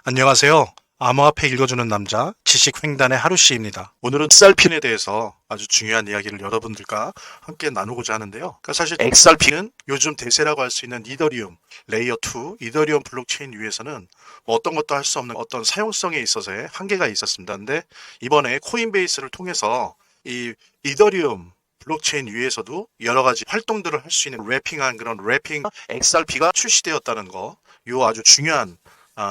안녕하세요. 암호화폐 읽어주는 남자 지식횡단의 하루씨입니다. 오늘은 XRP에 대해서 아주 중요한 이야기를 여러분들과 함께 나누고자 하는데요. 그러니까 사실 XRP는 요즘 대세라고 할 수 있는 이더리움 레이어 2 이더리움 블록체인 위에서는 뭐 어떤 것도 할 수 없는 어떤 사용성에 있어서의 한계가 있었습니다. 근데 이번에 코인베이스를 통해서 이 이더리움 블록체인 위에서도 여러 가지 활동들을 할 수 있는 래핑한 그런 래핑 XRP가 출시되었다는 거, 요 아주 중요한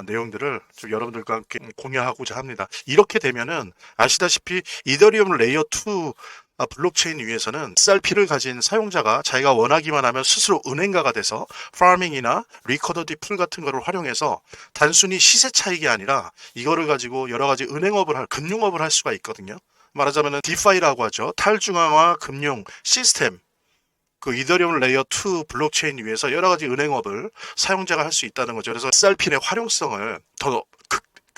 내용들을 좀 여러분들과 함께 공유하고자 합니다. 이렇게 되면은 아시다시피 이더리움 레이어 2 블록체인 위에서는 XRP를 가진 사용자가 자기가 원하기만 하면 스스로 은행가가 돼서 파밍이나 리커더디 풀 같은 거를 활용해서 단순히 시세 차익이 아니라 이거를 가지고 여러 가지 금융업을 할 수가 있거든요. 말하자면 디파이라고 하죠. 탈중앙화 금융 시스템. 그 이더리움 레이어 2 블록체인 위에서 여러 가지 은행업을 사용자가 할 수 있다는 거죠. 그래서 XRP의 활용성을 더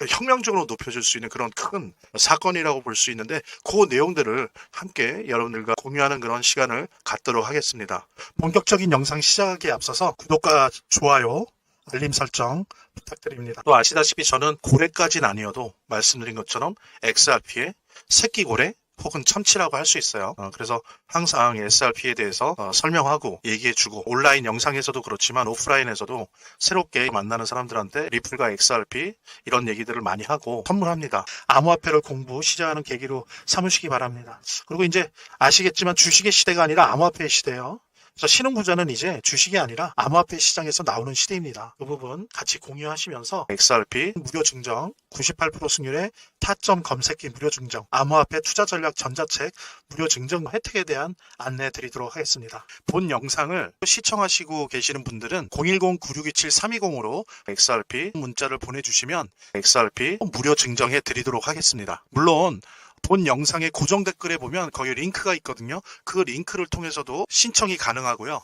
혁명적으로 높여줄 수 있는 그런 큰 사건이라고 볼 수 있는데 그 내용들을 함께 여러분들과 공유하는 그런 시간을 갖도록 하겠습니다. 본격적인 영상 시작하기에 앞서서 구독과 좋아요, 알림 설정 부탁드립니다. 또 아시다시피 저는 고래까지는 아니어도 말씀드린 것처럼 XRP의 새끼고래 혹은 참치라고 할 수 있어요. 그래서 항상 XRP에 대해서 설명하고 얘기해주고 온라인 영상에서도 그렇지만 오프라인에서도 새롭게 만나는 사람들한테 리플과 XRP 이런 얘기들을 많이 하고 선물합니다. 암호화폐를 공부 시작하는 계기로 삼으시기 바랍니다. 그리고 이제 아시겠지만 주식의 시대가 아니라 암호화폐의 시대예요. 그래서 신흥부자는 이제 주식이 아니라 암호화폐 시장에서 나오는 시대입니다. 그 부분 같이 공유하시면서 XRP 무료 증정 98% 승률의 타점 검색기 무료 증정 암호화폐 투자 전략 전자책 무료 증정 혜택에 대한 안내 드리도록 하겠습니다. 본 영상을 시청하시고 계시는 분들은 010-9627-320으로 XRP 문자를 보내주시면 XRP 무료 증정해 드리도록 하겠습니다. 물론 본 영상의 고정 댓글에 보면 거기 링크가 있거든요. 그 링크를 통해서도 신청이 가능하고요.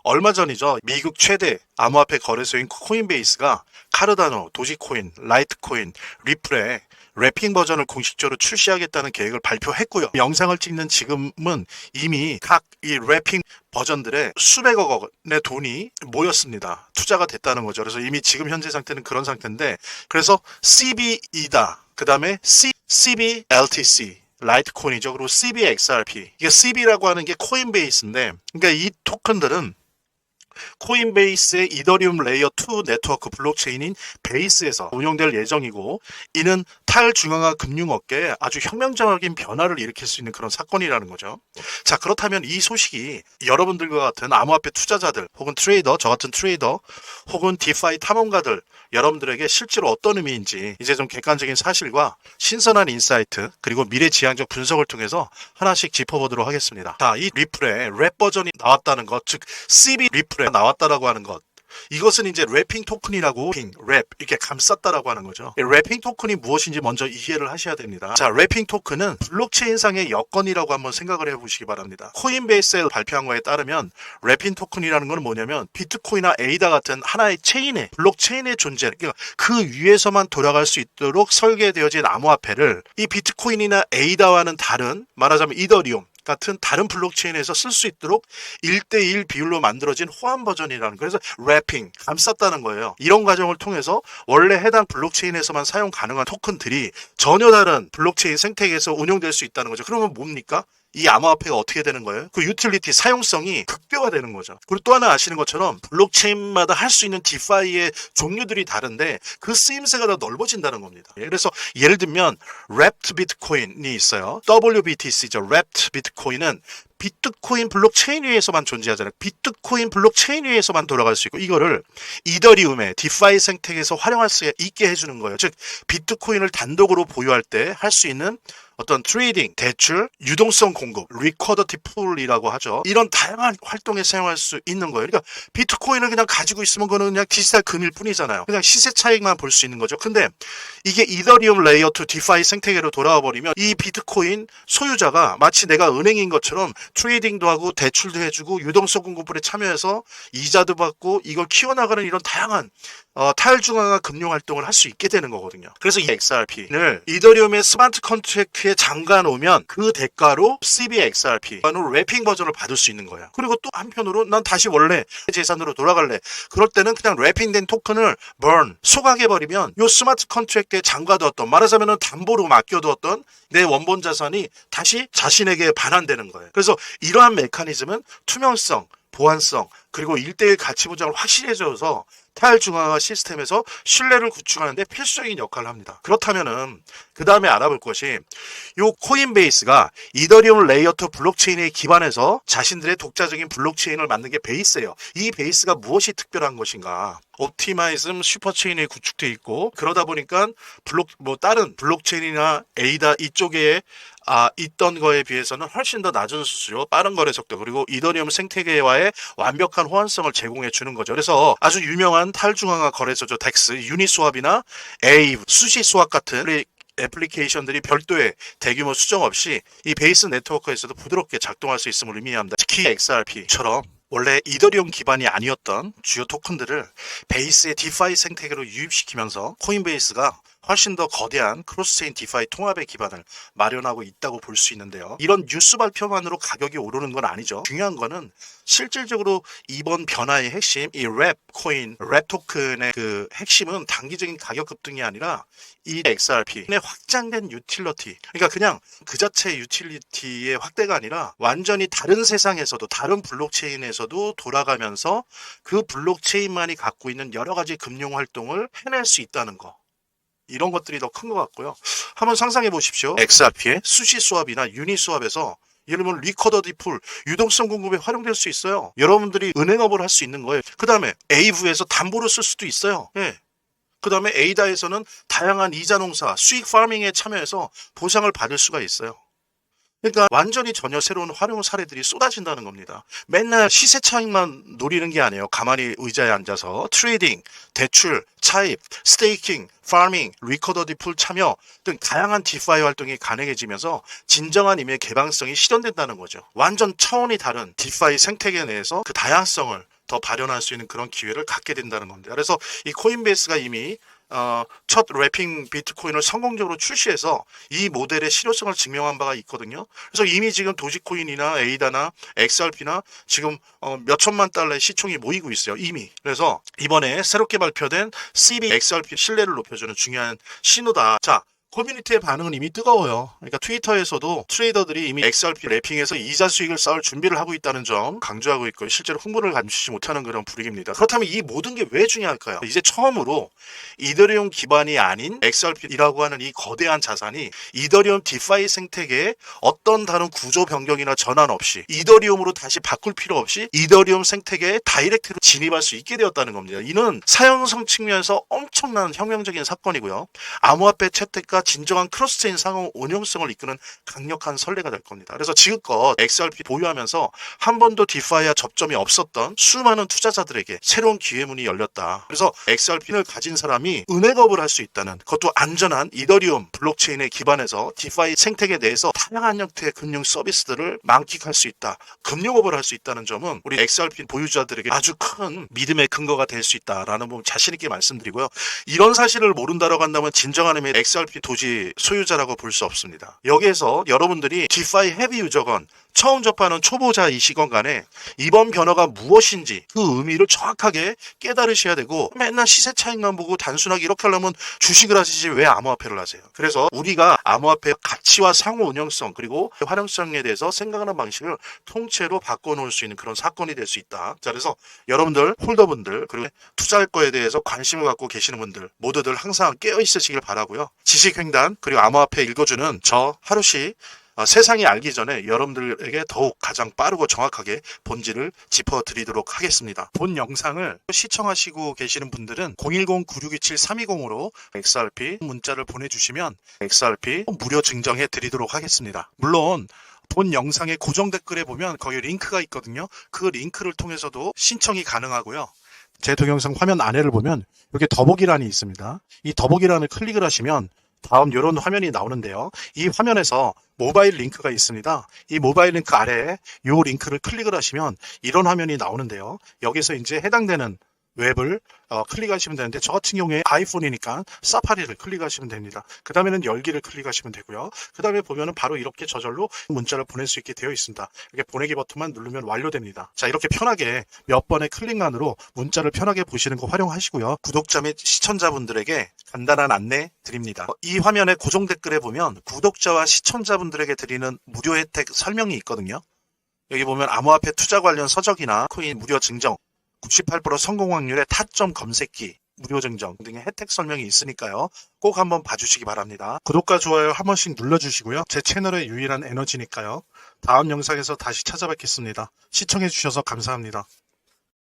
얼마 전이죠. 미국 최대 암호화폐 거래소인 코인베이스가 카르다노, 도지코인, 라이트코인, 리플의 래핑 버전을 공식적으로 출시하겠다는 계획을 발표했고요. 영상을 찍는 지금은 이미 각 이 래핑 버전들의 수백억 원의 돈이 모였습니다. 투자가 됐다는 거죠. 그래서 이미 지금 현재 상태는 그런 상태인데 그래서 CB이다. 그 다음에 CBLTC 라이트코인이죠. 그리고 CBXRP 이게 CB라고 하는 게 코인베이스인데 그러니까 이 토큰들은 코인베이스의 이더리움 레이어 2 네트워크 블록체인인 베이스에서 운영될 예정이고 이는 탈중앙화 금융업계에 아주 혁명적인 변화를 일으킬 수 있는 그런 사건이라는 거죠. 자, 그렇다면 이 소식이 여러분들과 같은 암호화폐 투자자들 혹은 트레이더, 저 같은 트레이더 혹은 디파이 탐험가들 여러분들에게 실제로 어떤 의미인지 이제 좀 객관적인 사실과 신선한 인사이트 그리고 미래지향적 분석을 통해서 하나씩 짚어보도록 하겠습니다. 자, 이 리플의 랩 버전이 나왔다는 것, 즉 CB 리플에 나왔다라고 하는 것, 이것은 이제 래핑 토큰이라고 랩 이렇게 감쌌다라고 하는 거죠. 래핑 토큰이 무엇인지 먼저 이해를 하셔야 됩니다. 자, 래핑 토큰은 블록체인상의 여건이라고 한번 생각을 해보시기 바랍니다. 코인베이스에 발표한 거에 따르면 래핑 토큰이라는 건 뭐냐면 비트코인이나 에이다 같은 하나의 체인의 블록체인의 존재, 그러니까 그 위에서만 돌아갈 수 있도록 설계되어진 암호화폐를 이 비트코인이나 에이다와는 다른, 말하자면 이더리움 같은 다른 블록체인에서 쓸 수 있도록 1대1 비율로 만들어진 호환 버전이라는 거예요. 그래서 래핑, 감쌌다는 거예요. 이런 과정을 통해서 원래 해당 블록체인에서만 사용 가능한 토큰들이 전혀 다른 블록체인 생태계에서 운용될 수 있다는 거죠. 그러면 뭡니까? 이 암호화폐가 어떻게 되는 거예요? 그 유틸리티, 사용성이 극대화되는 거죠. 그리고 또 하나 아시는 것처럼 블록체인마다 할 수 있는 디파이의 종류들이 다른데 그 쓰임새가 더 넓어진다는 겁니다. 그래서 예를 들면 랩트 비트코인이 있어요. WBTC죠. 랩트 비트코인은 비트코인 블록체인 위에서만 존재하잖아요. 비트코인 블록체인 위에서만 돌아갈 수 있고 이거를 이더리움의 디파이 생태계에서 활용할 수 있게 해주는 거예요. 즉 비트코인을 단독으로 보유할 때 할 수 있는 어떤 트레이딩, 대출, 유동성 공급, 리쿼더티 풀이라고 하죠. 이런 다양한 활동에 사용할 수 있는 거예요. 그러니까 비트코인을 그냥 가지고 있으면 그거는 그냥 디지털 금일 뿐이잖아요. 그냥 시세 차익만 볼 수 있는 거죠. 근데 이게 이더리움 레이어 2 디파이 생태계로 돌아와 버리면 이 비트코인 소유자가 마치 내가 은행인 것처럼 트레이딩도 하고 대출도 해주고 유동성 공급에 참여해서 이자도 받고 이걸 키워나가는 이런 다양한 탈중앙화 금융 활동을 할 수 있게 되는 거거든요. 그래서 이 XRP를 이더리움의 스마트 컨트랙트에 잠가 놓으면 그 대가로 CBXRP 래핑 버전을 받을 수 있는 거예요. 그리고 또 한편으로 난 다시 원래 재산으로 돌아갈래. 그럴 때는 그냥 래핑된 토큰을 소각해버리면 요 스마트 컨트랙트에 잠가두었던, 말하자면 담보로 맡겨두었던 내 원본 자산이 다시 자신에게 반환되는 거예요. 그래서 이러한 메커니즘은 투명성, 보안성, 그리고 1:1 가치 보장을 확실히 해줘서 탈중앙화 시스템에서 신뢰를 구축하는 데 필수적인 역할을 합니다. 그렇다면은 그 다음에 알아볼 것이 요 코인베이스가 이더리움 레이어 2 블록체인에 기반해서 자신들의 독자적인 블록체인을 만든 게 베이스예요. 이 베이스가 무엇이 특별한 것인가? 옵티마이즘 슈퍼체인이 구축되어 있고, 그러다 보니까 다른 블록체인이나 에이다 이쪽에 있던 거에 비해서는 훨씬 더 낮은 수수료, 빠른 거래 속도, 그리고 이더리움 생태계와의 완벽한 호환성을 제공해 주는 거죠. 그래서 아주 유명한 탈중앙화 거래소죠. 덱스, 유니스왑이나 에이브, 수시스왑 같은 애플리케이션들이 별도의 대규모 수정 없이 이 베이스 네트워크에서도 부드럽게 작동할 수 있음을 의미합니다. 특히 XRP처럼 원래 이더리움 기반이 아니었던 주요 토큰들을 베이스의 디파이 생태계로 유입시키면서 코인베이스가 훨씬 더 거대한 크로스체인 디파이 통합의 기반을 마련하고 있다고 볼 수 있는데요. 이런 뉴스 발표만으로 가격이 오르는 건 아니죠. 중요한 거는 실질적으로 이번 변화의 핵심, 이 랩 코인, 랩 토큰의 그 핵심은 단기적인 가격 급등이 아니라 이 XRP의 확장된 유틸리티, 그러니까 그냥 그 자체의 유틸리티의 확대가 아니라 완전히 다른 세상에서도, 다른 블록체인에서도 돌아가면서 그 블록체인만이 갖고 있는 여러 가지 금융 활동을 해낼 수 있다는 거. 이런 것들이 더 큰 것 같고요. 한번 상상해 보십시오. XRP의 수시스왑이나 유니스왑에서 예를 들면 리커더디 풀, 유동성 공급에 활용될 수 있어요. 여러분들이 은행업을 할 수 있는 거예요. 그 다음에 에이브에서 담보를 쓸 수도 있어요. 예. 그 다음에 에이다에서는 다양한 이자 농사, 수익 파밍에 참여해서 보상을 받을 수가 있어요. 그러니까 완전히 전혀 새로운 활용 사례들이 쏟아진다는 겁니다. 맨날 시세 차익만 노리는 게 아니에요. 가만히 의자에 앉아서 트레이딩, 대출, 차입, 스테이킹, 파밍, 리커더디 풀 참여 등 다양한 디파이 활동이 가능해지면서 진정한 의미의 개방성이 실현된다는 거죠. 완전 차원이 다른 디파이 생태계 내에서 그 다양성을 더 발현할 수 있는 그런 기회를 갖게 된다는 겁니다. 그래서 이 코인베이스가 이미 첫 래핑 비트코인을 성공적으로 출시해서 이 모델의 실효성을 증명한 바가 있거든요. 그래서 이미 지금 도지코인이나 에이다나 XRP나 지금 몇 천만 달러의 시총이 모이고 있어요. 이미. 그래서 이번에 새롭게 발표된 CBXRP 신뢰를 높여주는 중요한 신호다. 자, 커뮤니티의 반응은 이미 뜨거워요. 그러니까 트위터에서도 트레이더들이 이미 XRP 래핑에서 이자 수익을 쌓을 준비를 하고 있다는 점 강조하고 있고, 실제로 흥분을 감추지 못하는 그런 분위기입니다. 그렇다면 이 모든 게 왜 중요할까요? 이제 처음으로 이더리움 기반이 아닌 XRP라고 하는 이 거대한 자산이 이더리움 디파이 생태계에 어떤 다른 구조 변경이나 전환 없이, 이더리움으로 다시 바꿀 필요 없이 이더리움 생태계에 다이렉트로 진입할 수 있게 되었다는 겁니다. 이는 사용성 측면에서 엄청난 혁명적인 사건이고요. 암호화폐 채택과 진정한 크로스체인 상호 운용성을 이끄는 강력한 선례가 될 겁니다. 그래서 지금껏 XRP 보유하면서 한 번도 디파이와 접점이 없었던 수많은 투자자들에게 새로운 기회문이 열렸다. 그래서 XRP를 가진 사람이 은행업을 할 수 있다는, 그것도 안전한 이더리움 블록체인에 기반해서 디파이 생태계 내에서 다양한 형태의 금융 서비스들을 만끽할 수 있다. 금융업을 할 수 있다는 점은 우리 XRP 보유자들에게 아주 큰 믿음의 근거가 될 수 있다라는 부분 자신 있게 말씀드리고요. 이런 사실을 모른다라고 한다면 진정한 의미의 XRP 도지 소유자라고 볼 수 없습니다. 여기에서 여러분들이 디파이 헤비 유저건, 처음 접하는 초보자이시건 간에 이번 변화가 무엇인지 그 의미를 정확하게 깨달으셔야 되고, 맨날 시세 차익만 보고 단순하게 이렇게 하려면 주식을 하시지 왜 암호화폐를 하세요? 그래서 우리가 암호화폐의 가치와 상호 운영성 그리고 활용성에 대해서 생각하는 방식을 통째로 바꿔놓을 수 있는 그런 사건이 될 수 있다. 자, 그래서 여러분들 홀더분들 그리고 투자할 거에 대해서 관심을 갖고 계시는 분들 모두들 항상 깨어 있으시길 바라고요. 지식횡단 그리고 암호화폐 읽어주는 저 하루씩 세상이 알기 전에 여러분들에게 더욱 가장 빠르고 정확하게 본질을 짚어드리도록 하겠습니다. 본 영상을 시청하시고 계시는 분들은 010-9627-320으로 XRP 문자를 보내주시면 XRP 무료 증정해 드리도록 하겠습니다. 물론 본 영상의 고정 댓글에 보면 거기 링크가 있거든요. 그 링크를 통해서도 신청이 가능하고요. 제 동영상 화면 아래를 보면 여기 더보기란이 있습니다. 이 더보기란을 클릭을 하시면 다음 이런 화면이 나오는데요. 이 화면에서 모바일 링크가 있습니다. 이 모바일 링크 아래에 이 링크를 클릭을 하시면 이런 화면이 나오는데요. 여기서 이제 해당되는 웹을 클릭하시면 되는데, 저 같은 경우에 아이폰이니까 사파리를 클릭하시면 됩니다. 그 다음에는 열기를 클릭하시면 되고요. 그 다음에 보면은 바로 이렇게 저절로 문자를 보낼 수 있게 되어 있습니다. 이렇게 보내기 버튼만 누르면 완료됩니다. 자, 이렇게 편하게 몇 번의 클릭만으로 문자를 편하게 보시는 거 활용하시고요. 구독자 및 시청자분들에게 간단한 안내 드립니다. 이 화면의 고정 댓글에 보면 구독자와 시청자분들에게 드리는 무료 혜택 설명이 있거든요. 여기 보면 암호화폐 투자 관련 서적이나 코인 무료 증정, 98% 성공 확률의 타점 검색기, 무료 증정 등의 혜택 설명이 있으니까요. 꼭 한번 봐주시기 바랍니다. 구독과 좋아요 한 번씩 눌러주시고요. 제 채널의 유일한 에너지니까요. 다음 영상에서 다시 찾아뵙겠습니다. 시청해주셔서 감사합니다.